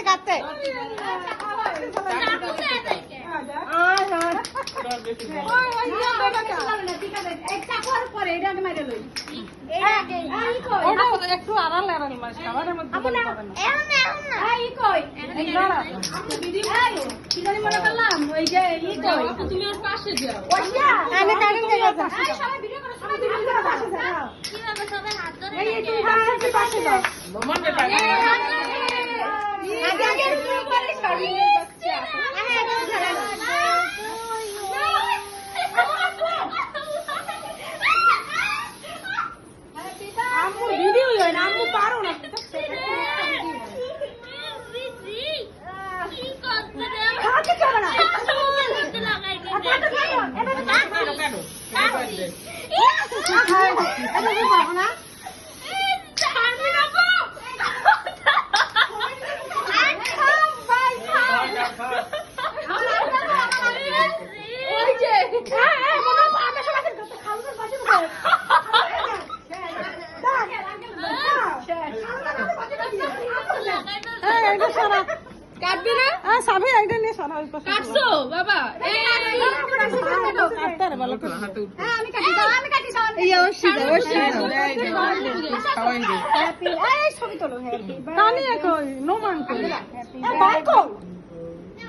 কাটতে একটু আড়াল আড়াল মাছ খাবারের মধ্যে আমি কারেন্ট দেখে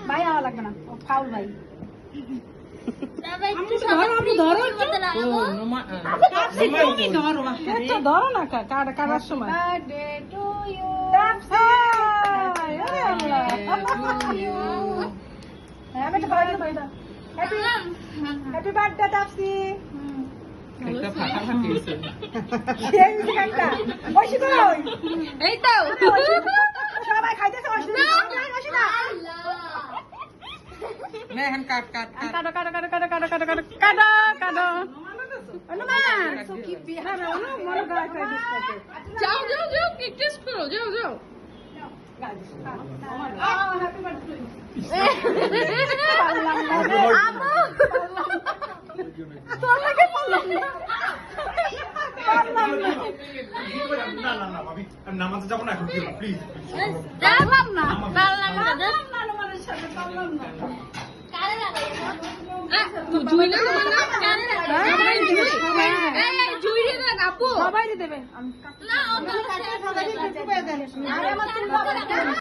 ভাই আওয়া লাগবে না ফাউল ভাই ধরো না কাটার সময় হ্যাপি বার্থডে তাপসি এই তো সবাই খাইতেছে যাও যাও যাও কেক টেস্ট করো যাও যাও নামাজে যাবো না এখন প্লিজ সবাই দেবে